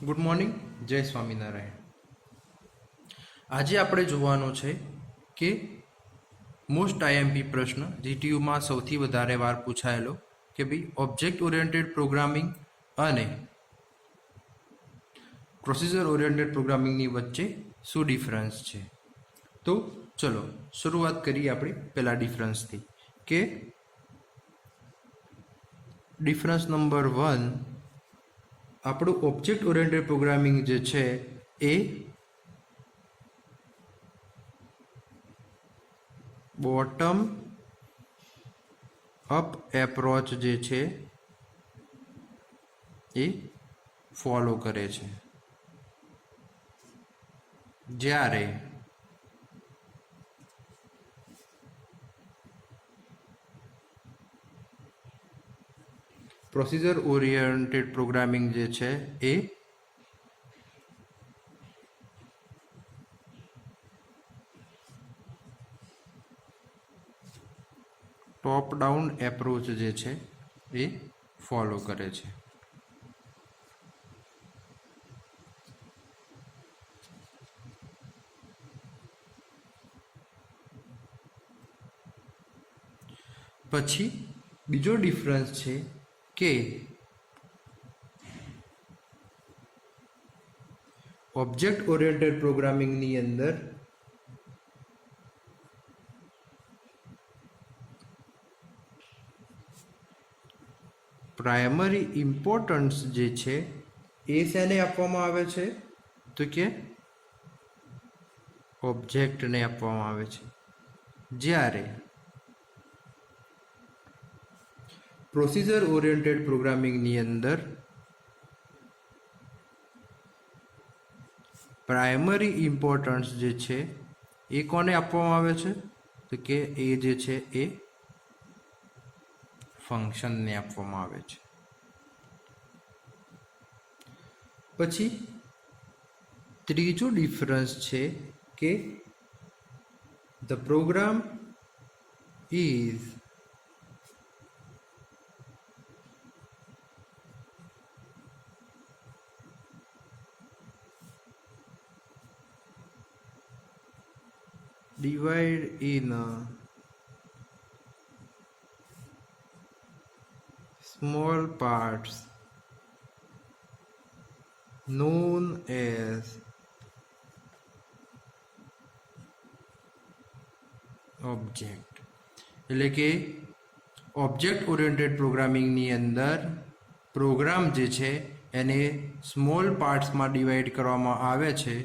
Good morning, જય સ્વામિનારાયણ. આજે આપણે જોવાનું છે કે મોસ્ટ આઈએમપી પ્રશ્ન જીટીયુમાં સૌથી વધારે વાર પૂછાયેલો કે ભાઈ ઓબ્જેક્ટ ઓરિએન્ટેડ પ્રોગ્રામિંગ અને પ્રોસિજર ઓરિએન્ટેડ પ્રોગ્રામિંગની વચ્ચે શું ડિફરન્સ છે. તો ચલો શરૂઆત કરીએ આપણે પહેલા ડિફરન્સથી કે ડિફરન્સ નંબર 1, આપણું ઓબ્જેક્ટ ઓરિએન્ટેડ પ્રોગ્રામિંગ જે છે એ બોટમ અપ એપ્રોચ જે છે એ ફોલો કરે છે, જ્યારે પ્રોસિજર ઓરિએન્ટેડ પ્રોગ્રામિંગ જે છે એ ટોપ ડાઉન એપ્રોચ જે છે એ ફોલો કરે છે. પછી બીજો ડિફરન્સ છે કે ઓબ્જેક્ટ ઓરિએન્ટેડ પ્રોગ્રામિંગની અંદર પ્રાઇમરી ઇમ્પોર્ટન્સ જે છે એ શેને આપવામાં આવે છે, તો કે ઓબ્જેક્ટને આપવામાં આવે છે, જ્યારે પ્રોસિજર ઓરિએન્ટેડ પ્રોગ્રામિંગની અંદર પ્રાઇમરી ઇમ્પોર્ટન્સ જે છે એ કોને આપવામાં આવે છે, તો કે એ જે છે એ ફંક્શનને આપવામાં આવે છે. પછી ત્રીજો ડિફરન્સ છે કે the program is divided in small parts known as object. એટલે કે ઓબ્જેક્ટ ઓરિએન્ટેડ પ્રોગ્રામિંગની અંદર પ્રોગ્રામ જે છે એને સ્મોલ પાર્ટ્સમાં ડિવાઈડ કરવામાં આવે છે,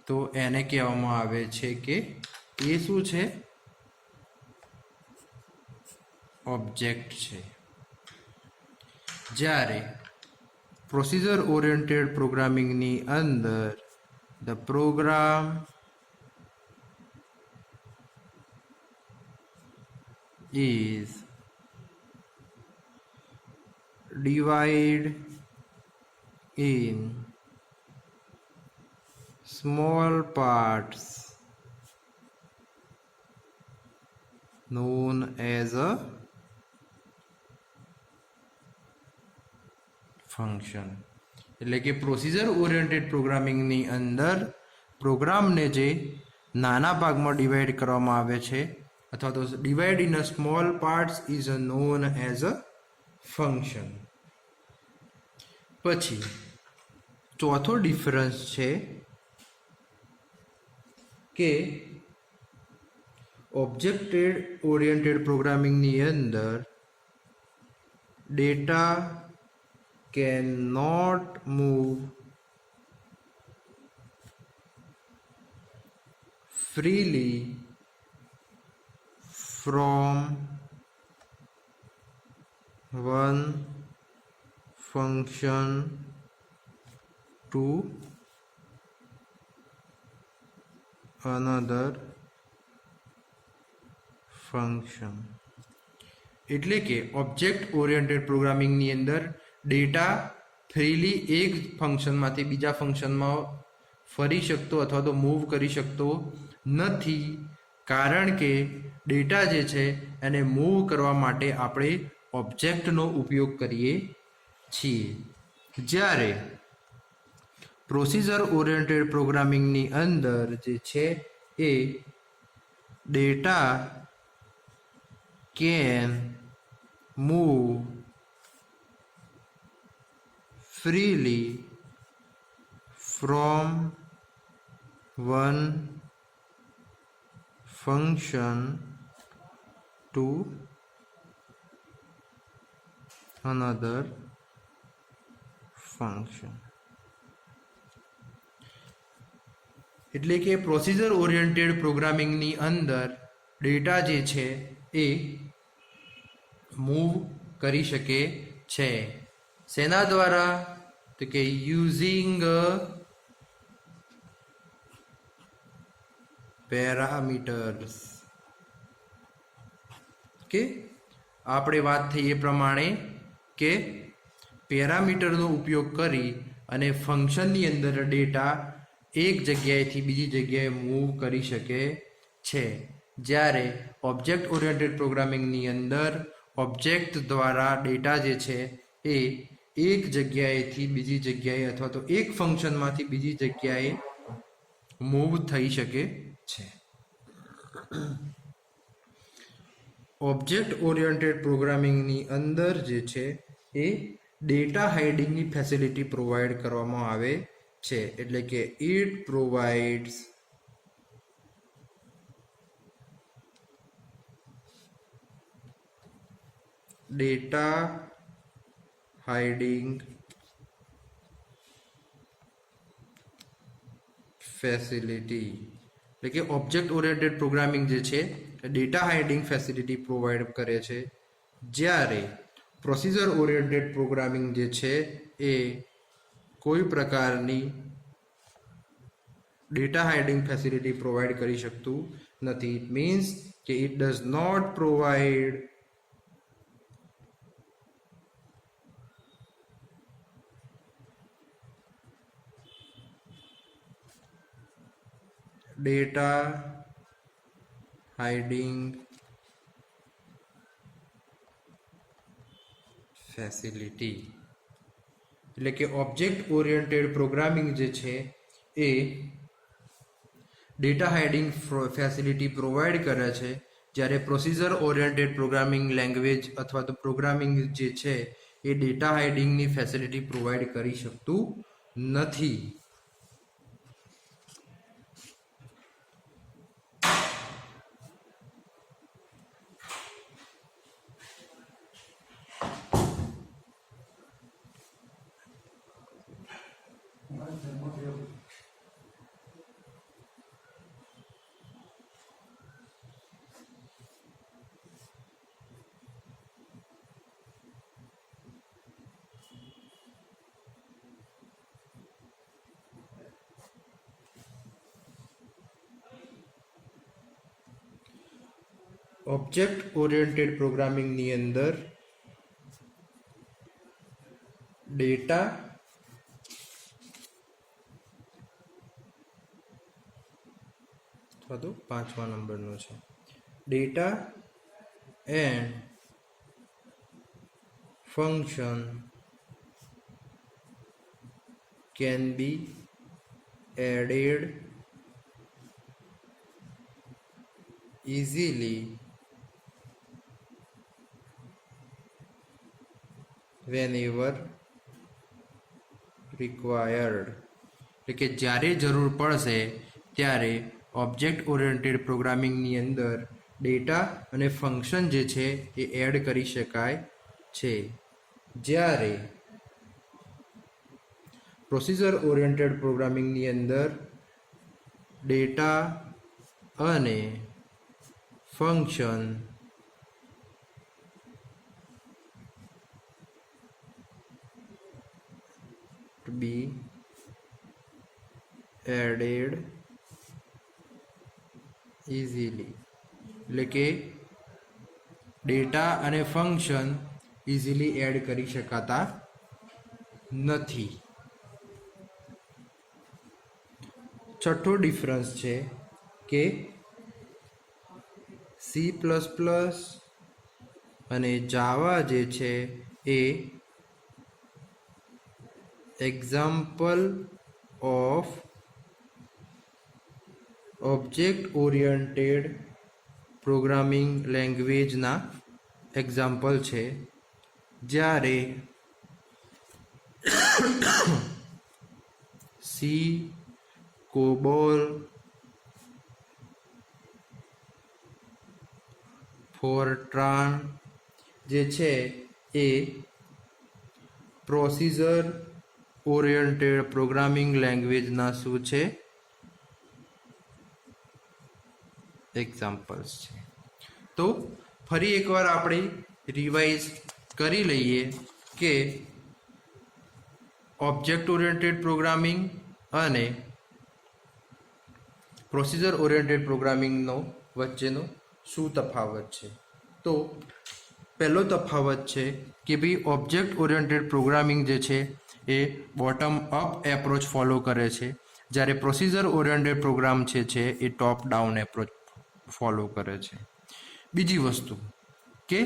તો એને કહેવામાં આવે છે કે એ શું છે, ઓબ્જેક્ટ છે. જ્યારે પ્રોસિજર ઓરિએન્ટેડ પ્રોગ્રામિંગની અંદર the program is divided in small parts known as a function. એટલે કે પ્રોસિજર ઓરિએન્ટેડ પ્રોગ્રામિંગની અંદર પ્રોગ્રામને જે નાના ભાગમાં ડિવાઈડ કરવામાં આવે છે અથવા તો divide in a small parts is known as a function. પછી ચોથો ડિફરન્સ છે કે ઓબ્જેક્ટ ઓરિએન્ટેડ પ્રોગ્રામિંગની અંદર data cannot move freely from one function to another function. એટલે કે ઓબ્જેક્ટ ઓરિએન્ટેડ પ્રોગ્રામિંગની અંદર ડેટા ફ્રીલી એક ફંક્શનમાંથી બીજા ફંક્શનમાં ફરી શકતો અથવા તો મૂવ કરી શકતો નથી, કારણ કે ડેટા જે છે એને મૂવ કરવા માટે આપણે ઓબ્જેક્ટનો ઉપયોગ કરીએ છીએ. જ્યારે પ્રોસિજર ઓરિએન્ટેડ પ્રોગ્રામિંગની અંદર જે છે એ data can move freely from one function to another function. એટલે કે પ્રોસિજર ઓરિએન્ટેડ પ્રોગ્રામિંગની અંદર ડેટા જે છે એ મૂવ કરી શકે છે. શેના દ્વારા? તો કે યુઝિંગ પેરામીટર્સ. કે આપણે વાત થઈ એ પ્રમાણે કે પેરામીટરનો ઉપયોગ કરી અને ફંક્શનની અંદર ડેટા એક જગ્યાએથી બીજી જગ્યાએ મૂવ કરી શકે છે. જ્યારે ઓબ્જેક્ટ ઓરિએન્ટેડ પ્રોગ્રામિંગની અંદર ઓબ્જેક્ટ દ્વારા ડેટા જે છે એ એક જગ્યાએથી બીજી જગ્યાએ અથવા તો એક ફંક્શનમાંથી બીજી જગ્યાએ મૂવ થઈ શકે છે. ઓબ્જેક્ટ ઓરિએન્ટેડ પ્રોગ્રામિંગની અંદર જે છે એ ડેટા હાઇડિંગની ફેસિલિટી પ્રોવાઈડ કરવામાં આવે છે. એટલે કે it provides data hiding facility. એટલે કે ઓબ્જેક્ટ ઓરિએન્ટેડ પ્રોગ્રામિંગ જે છે ડેટા હાઇડિંગ ફેસિલિટી પ્રોવાઈડ કરે છે. જ્યારે પ્રોસિજર ઓરિએન્ટેડ પ્રોગ્રામિંગ જે છે એ કોઈ પ્રકારની ડેટા હાઇડિંગ ફેસિલિટી પ્રોવાઈડ કરી શકતું નથી. ઇટ મીન્સ કે it does not provide data hiding facility. એટલે કે ઓબ્જેક્ટ ઓરિએન્ટેડ પ્રોગ્રામિંગ જે છે એ ડેટા હાઇડિંગ ફેસિલિટી પ્રોવાઈડ કરે છે. જ્યારે પ્રોસિજર ઓરિએન્ટેડ પ્રોગ્રામિંગ લેંગ્વેજ અથવા તો પ્રોગ્રામિંગ જે છે એ ડેટા હાઇડિંગની ફેસિલિટી પ્રોવાઈડ કરી શકતું નથી. ઓબ્જેક્ટ ઓરિએન્ટેડ પ્રોગ્રામિંગની અંદર ડેટા અથવા તો 5મા નંબરનો છે data and function can be added easily whenever required. એટલે કે જ્યારે જરૂર પડશે ત્યારે ઓબ્જેક્ટ ઓરિએન્ટેડ પ્રોગ્રામિંગની અંદર ડેટા અને ફંક્શન જે છે એ એડ કરી શકાય છે. જ્યારે પ્રોસિજર ઓરિએન્ટેડ પ્રોગ્રામિંગની અંદર ડેટા અને function to be added easily. એટલે કે ડેટા અને ફંક્શન ઇઝીલી એડ કરી શકાતા નથી. છઠ્ઠો ડિફરન્સ છે કે સી પ્લસ પ્લસ અને જાવા જે છે એ example of object oriented programming લેંગ્વેજના એક્ઝામ્પલ છે જ્યારે સી, કોબોલ, ફોરટ્રાન જે છે એ પ્રોસિજર ઓરિએન્ટેડ પ્રોગ્રામિંગ લેંગ્વેજના શું છે એક્ઝામ્પલ્સ છે. તો ફરી એકવાર આપણે રિવાઇઝ કરી લઈએ કે ઓબ્જેક્ટ ઓરિએન્ટેડ પ્રોગ્રામિંગ અને પ્રોસિજર ઓરિએન્ટેડ પ્રોગ્રામિંગનો વચ્ચેનો શું તફાવત છે. તો પહેલો તફાવત છે કે ભાઈ ઓબ્જેક્ટ ઓરિએન્ટેડ પ્રોગ્રામિંગ જે છે એ બોટમ અપ એપ્રોચ ફોલો કરે છે, જ્યારે પ્રોસિજર ઓરિએન્ટેડ પ્રોગ્રામ છે એ ટોપ ડાઉન એપ્રોચ ફોલો કરે છે. બીજી વસ્તુ કે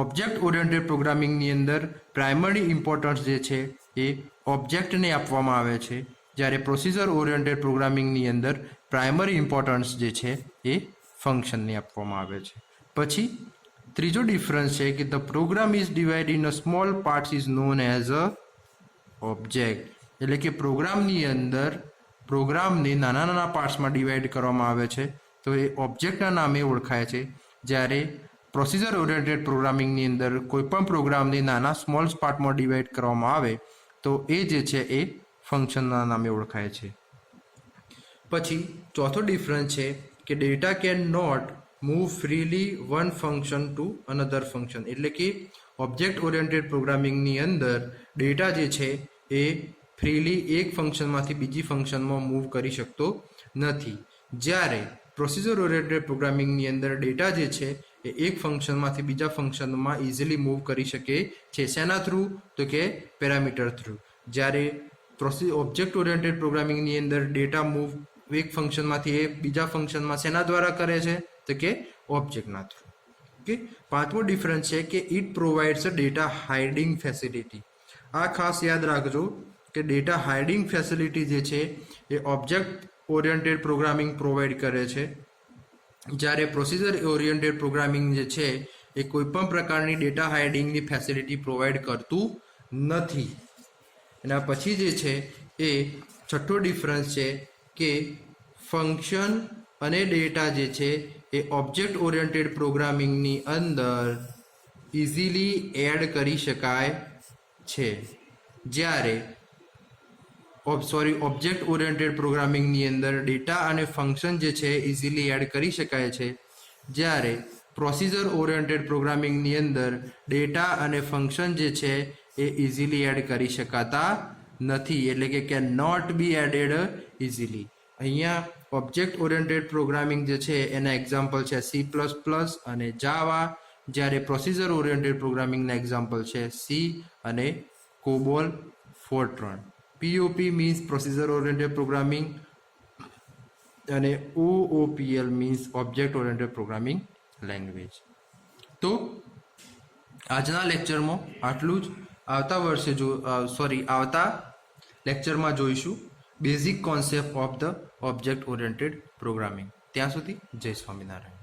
ઓબ્જેક્ટ ઓરિએન્ટેડ પ્રોગ્રામિંગની અંદર પ્રાઇમરી ઇમ્પોર્ટન્સ જે છે એ ઓબ્જેક્ટને આપવામાં આવે છે, જ્યારે પ્રોસિજર ઓરિએન્ટેડ પ્રોગ્રામિંગની અંદર પ્રાઇમરી ઇમ્પોર્ટન્સ જે છે એ ફંક્શનને આપવામાં આવે છે. પછી ત્રીજો ડિફરન્સ છે કે the program is divide in a small parts is known as a object, એટલે કે પ્રોગ્રામની અંદર પ્રોગ્રામને નાના નાના પાર્ટ્સમાં ડિવાઈડ કરવામાં આવે છે તો એ ઓબ્જેક્ટના નામે ઓળખાય છે, જ્યારે પ્રોસિજર ઓરિએન્ટેડ પ્રોગ્રામિંગની અંદર કોઈપણ પ્રોગ્રામને નાના સ્મોલ પાર્ટમાં ડિવાઈડ કરવામાં આવે તો એ જે છે એ ફંક્શનના નામે ઓળખાય છે. પછી ચોથો ડિફરન્સ છે કે data can not move freely one function to another function, એટલે કે ઓબ્જેક્ટ ઓરિએન્ટેડ પ્રોગ્રામિંગની અંદર ડેટા જે છે એ ફ્રીલી એક ફંક્શનમાંથી બીજી ફંક્શનમાં મૂવ કરી શકતો નથી, જ્યારે પ્રોસિજર ઓરિએન્ટેડ પ્રોગ્રામિંગની અંદર ડેટા જે છે એ એક ફંક્શનમાંથી બીજા ફંક્શનમાં ઇઝીલી મૂવ કરી શકે છે. શેના થ્રુ? તો કે પેરામીટર થ્રુ. જ્યારે ઓબ્જેક્ટ ઓરિએન્ટેડ પ્રોગ્રામિંગની અંદર ડેટા મૂવ એક ફંક્શનમાંથી એ બીજા ફંક્શનમાં શેના દ્વારા કરે છે? તો કે ઓબ્જેક્ટના થ્રુ. ઓકે. પાંચમો ડિફરન્સ છે કે it provides a data hiding facility. આ ખાસ યાદ રાખજો કે ડેટા હાઇડિંગ ફેસિલિટી જે છે એ ઓબ્જેક્ટ ઓરિએન્ટેડ પ્રોગ્રામિંગ પ્રોવાઈડ કરે છે, જ્યારે પ્રોસિજર ઓરિએન્ટેડ પ્રોગ્રામિંગ જે છે એ કોઈપણ પ્રકારની ડેટા હાઇડિંગની ફેસિલિટી પ્રોવાઈડ કરતું નથી. એના પછી જે છે એ છઠ્ઠો ડિફરન્સ છે કે ફંક્શન અને ડેટા જે છે એ ઓબ્જેક્ટ ઓરિએન્ટેડ પ્રોગ્રામિંગની અંદર ઇઝીલી એડ કરી શકાય છે, જ્યારે ઓબ્જેક્ટ ઓરિએન્ટેડ પ્રોગ્રામિંગની અંદર ડેટા અને ફંક્શન જે છે ઇઝીલી એડ કરી શકાય છે, જ્યારે પ્રોસિજર ઓરિએન્ટેડ પ્રોગ્રામિંગની અંદર ડેટા અને ફંક્શન જે છે એ ઇઝીલી એડ કરી શકાતા નથી, એટલે કે can not be added easily. અહીંયા ઓબ્જેક્ટ ઓરિએન્ટેડ પ્રોગ્રામિંગ જે છે એના એક્ઝામ્પલ છે C++ અને જાવા, જ્યારે પ્રોસિજર ઓરિએન્ટેડ પ્રોગ્રામિંગના એક્ઝામ્પલ છે સી અને COBOL, Fortran. POP means procedure oriented programming અને OOPL means object oriented programming language. તો આજના લેક્ચરમાં આટલું જ. આવતા લેક્ચરમાં જોઈશું basic concept of the object oriented programming. ત્યાં સુધી જય સ્વામિનારાયણ.